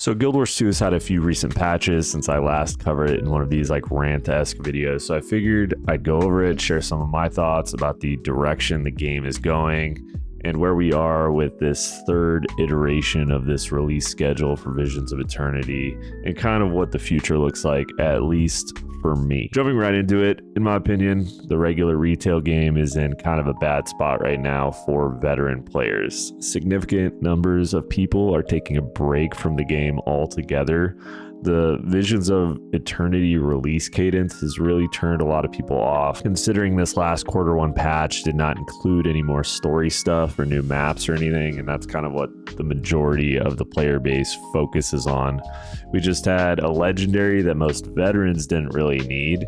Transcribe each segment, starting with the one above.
So Guild Wars 2 has had a few recent patches since I last covered it in one of these like rant-esque videos. So I figured I'd go over it, share some of my thoughts about the direction the game is going and where we are with this third iteration of this release schedule for Visions of Eternity and kind of what the future looks like, at least for me. Jumping right into it, in my opinion, the regular retail game is in kind of a bad spot right now for veteran players. Significant numbers of people are taking a break from the game altogether. The Visions of Eternity release cadence has really turned a lot of people off, considering this last quarter one patch did not include any more story stuff or new maps or anything, and that's kind of what the majority of the player base focuses on. We just had a legendary that most veterans didn't really need.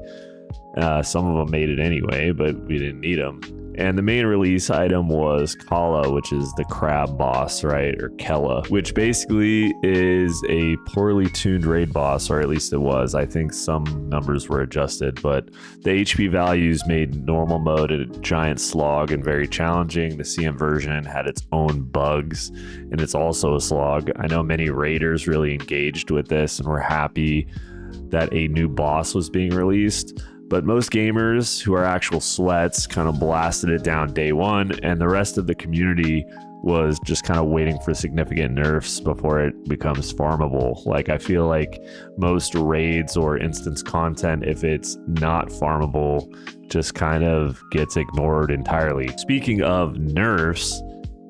Some of them made it anyway, but we didn't need them. And the main release item was Kala, which is the crab boss, right? Or Kella, which basically is a poorly tuned raid boss, or at least it was. I think some numbers were adjusted, but the HP values made normal mode a giant slog and very challenging. The CM version had its own bugs, and it's also a slog. I know many raiders really engaged with this and were happy that a new boss was being released. But most gamers who are actual sweats kind of blasted it down day one, and the rest of the community was just kind of waiting for significant nerfs before it becomes farmable. Like, I feel like most raids or instance content, if it's not farmable, just kind of gets ignored entirely. Speaking of nerfs,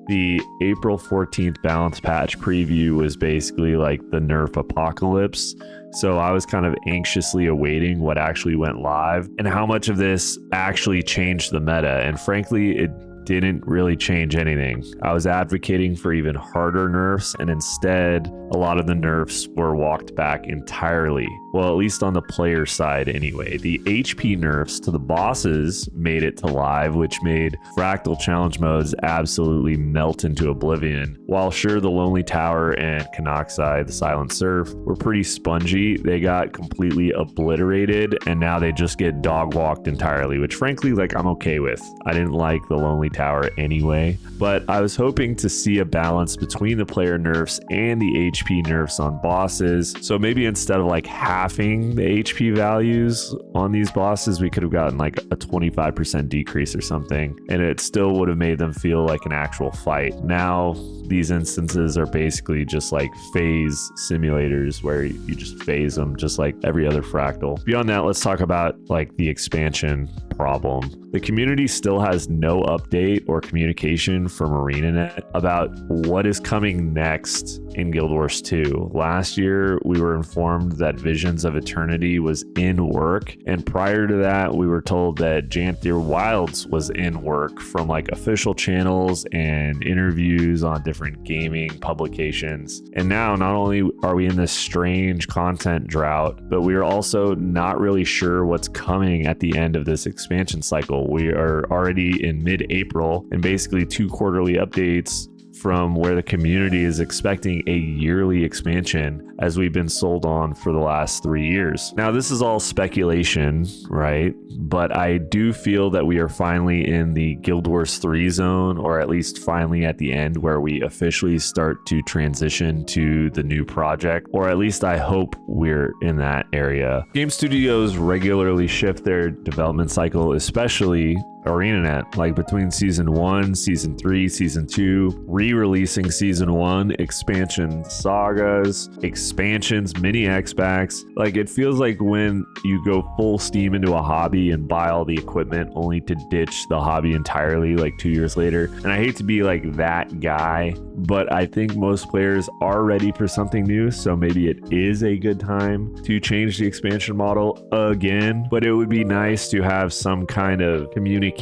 the April 14th balance patch preview was basically like the nerf apocalypse. So I was kind of anxiously awaiting what actually went live and how much of this actually changed the meta. And frankly, it didn't really change anything. I was advocating for even harder nerfs, and instead, a lot of the nerfs were walked back entirely. Well, at least on the player side anyway. The HP nerfs to the bosses made it to live, which made fractal challenge modes absolutely melt into oblivion. While sure, the Lonely Tower and Kanoxai, the Silent Surf, were pretty spongy, they got completely obliterated, and now they just get dog walked entirely, which frankly, like, I'm okay with. I didn't like the Lonely Tower anyway, but I was hoping to see a balance between the player nerfs and the HP nerfs on bosses. So maybe instead of like halving the HP values on these bosses, we could have gotten like a 25% decrease or something, and it still would have made them feel like an actual fight. Now these instances are basically just like phase simulators where you just phase them just like every other fractal. Beyond that, let's talk about like the expansion problem. The community still has no update or communication from ArenaNet about what is coming next in Guild Wars 2. Last year, we were informed that Visions of Eternity was in work, and prior to that, we were told that Janthier Wilds was in work from like official channels and interviews on different gaming publications. And now, not only are we in this strange content drought, but we are also not really sure what's coming at the end of this expansion cycle. We are already in mid-April, and basically 2 quarterly updates from where the community is expecting a yearly expansion, as we've been sold on for the last 3 years. Now, this is all speculation, right? But I do feel that we are finally in the Guild Wars 3 zone, or at least finally at the end where we officially start to transition to the new project, or at least I hope we're in that area. Game studios regularly shift their development cycle, especially ArenaNet, like between season 1, season 3, season 2, re-releasing season 1, expansion sagas, expansions, mini X-Packs. Like, it feels like when you go full steam into a hobby and buy all the equipment only to ditch the hobby entirely like 2 years later. And I hate to be like that guy, but I think most players are ready for something new, so maybe it is a good time to change the expansion model again. But it would be nice to have some kind of communication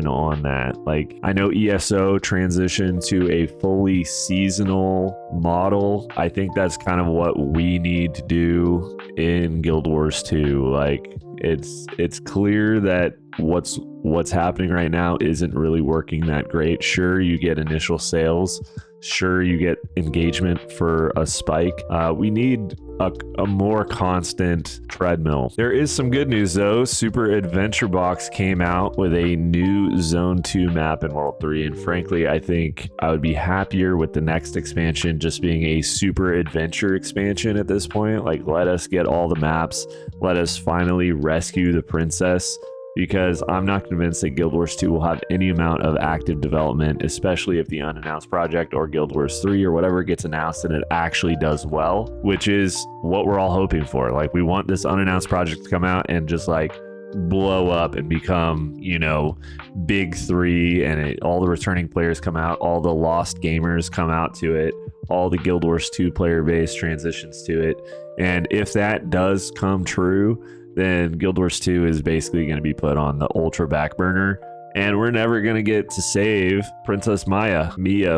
on that. Like, I know ESO transitioned to a fully seasonal model. I think that's kind of what we need to do in Guild Wars 2. Like, it's clear that what's happening right now isn't really working that great. Sure, you get initial sales. sure, you get engagement for a spike. We need a more constant treadmill. There is some good news though. Super Adventure Box came out with a new Zone 2 map in World 3, and frankly, I think I would be happier with the next expansion just being a Super Adventure expansion at this point. Like, let us get all the maps. Let us finally rescue the princess, because I'm not convinced that Guild Wars 2 will have any amount of active development, especially if the unannounced project or Guild Wars 3 or whatever gets announced and it actually does well, which is what we're all hoping for. Like, we want this unannounced project to come out and just like blow up and become, you know, big 3, and all the returning players come out, all the lost gamers come out to it, all the Guild Wars 2 player base transitions to it. And if that does come true, then Guild Wars 2 is basically going to be put on the ultra back burner, and we're never going to get to save Princess Mia,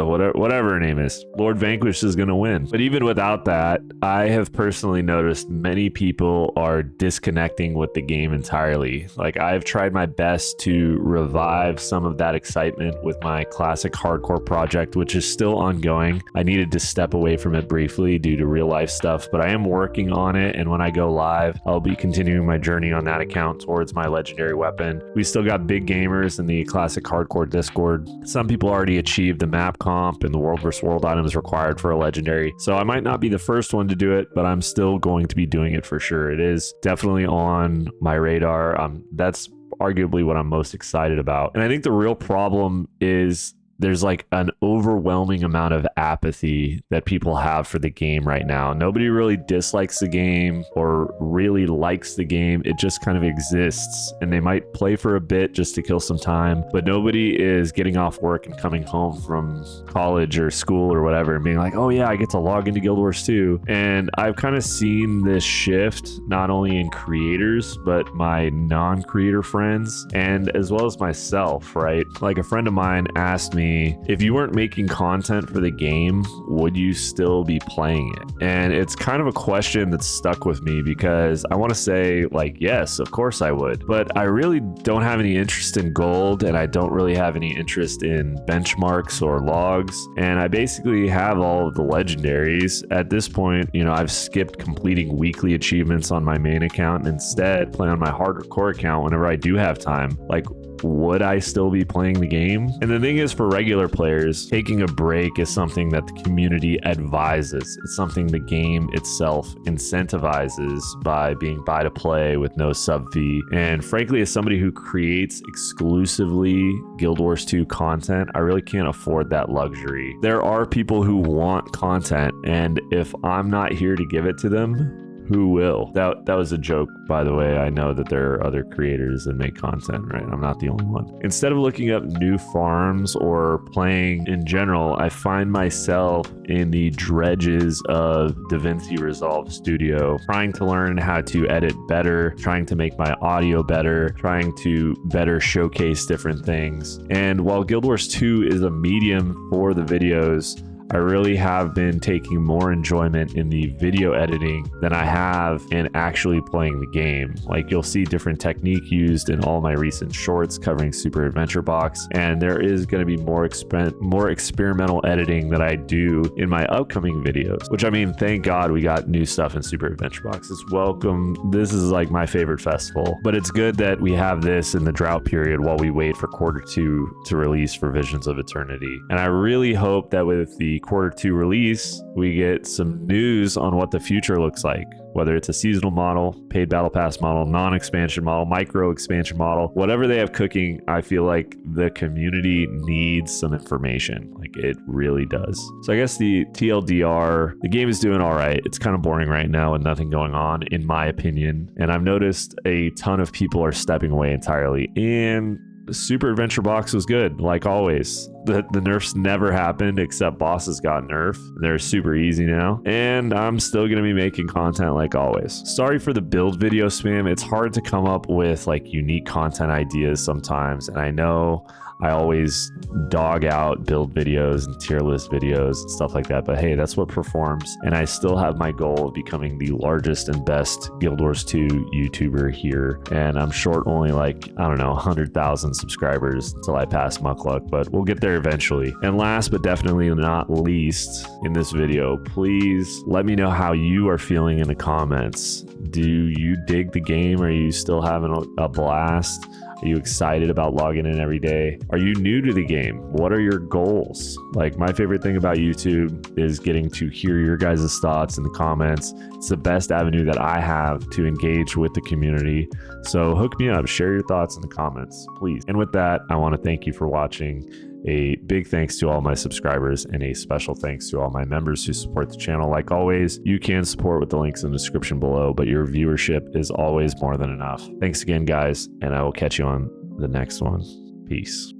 whatever her name is. Lord Vanquish is going to win. But even without that, I have personally noticed many people are disconnecting with the game entirely. Like, I've tried my best to revive some of that excitement with my classic hardcore project, which is still ongoing. I needed to step away from it briefly due to real life stuff, but I am working on it, and when I go live, I'll be continuing my journey on that account towards my legendary weapon. We still got big gamers in the classic hardcore Discord. Some people already achieved the map comp and the world versus world items required for a legendary, so I might not be the first one to do it, but I'm still going to be doing it for sure. It is definitely on my radar. That's arguably what I'm most excited about. And I think the real problem is there's like an overwhelming amount of apathy that people have for the game right now. Nobody really dislikes the game or really likes the game. It just kind of exists, and they might play for a bit just to kill some time, but nobody is getting off work and coming home from college or school or whatever and being like, oh yeah, I get to log into Guild Wars 2. And I've kind of seen this shift not only in creators, but my non-creator friends, and as well as myself, right? Like, a friend of mine asked me, if you weren't making content for the game, would you still be playing it? And it's kind of a question that's stuck with me, because I want to say, like, yes, of course I would, but I really don't have any interest in gold, and I don't really have any interest in benchmarks or logs, and I basically have all of the legendaries. At this point, you know, I've skipped completing weekly achievements on my main account and instead play on my hardcore account whenever I do have time. Like, would I still be playing the game? And the thing is, for regular players, taking a break is something that the community advises. It's something the game itself incentivizes by being buy to play with no sub fee. And frankly, as somebody who creates exclusively Guild Wars 2 content, I really can't afford that luxury. There are people who want content, and if I'm not here to give it to them, who will? That was a joke, by the way. I know that there are other creators that make content, right? I'm not the only one. Instead of looking up new farms or playing in general, I find myself in the dredges of DaVinci Resolve Studio, trying to learn how to edit better, trying to make my audio better, trying to better showcase different things. And while Guild Wars 2 is a medium for the videos, I really have been taking more enjoyment in the video editing than I have in actually playing the game. Like, you'll see different technique used in all my recent shorts covering Super Adventure Box, and there is going to be more experimental editing that I do in my upcoming videos, which, I mean, thank God we got new stuff in Super Adventure Box. It's welcome. This is like my favorite festival, but it's good that we have this in the drought period while we wait for Q2 to release for Visions of Eternity. And I really hope that with the Q2 release, we get some news on what the future looks like, whether it's a seasonal model, paid battle pass model, non-expansion model, micro expansion model, whatever they have cooking. I feel like the community needs some information. Like, it really does. So I guess the TLDR, the game is doing all right. It's kind of boring right now with nothing going on, in my opinion. And I've noticed a ton of people are stepping away entirely. And Super Adventure Box was good, like always. The nerfs never happened except bosses got nerfed. They're super easy now, and I'm still gonna be making content like always. Sorry for the build video spam. It's hard to come up with like unique content ideas sometimes, and I know I always dog out build videos and tier list videos and stuff like that, but hey, that's what performs. And I still have my goal of becoming the largest and best Guild Wars 2 YouTuber here. And I'm short only like, I don't know, 100,000 subscribers until I pass Muckluck, but we'll get there eventually. And last but definitely not least in this video, please let me know how you are feeling in the comments. Do you dig the game? Are you still having a blast? Are you excited about logging in every day? Are you new to the game? What are your goals? Like, my favorite thing about YouTube is getting to hear your guys' thoughts in the comments. It's the best avenue that I have to engage with the community. So hook me up, share your thoughts in the comments, please. And with that, I want to thank you for watching. A big thanks to all my subscribers and a special thanks to all my members who support the channel. Like always, you can support with the links in the description below, but your viewership is always more than enough. Thanks again, guys, and I will catch you on the next one. Peace.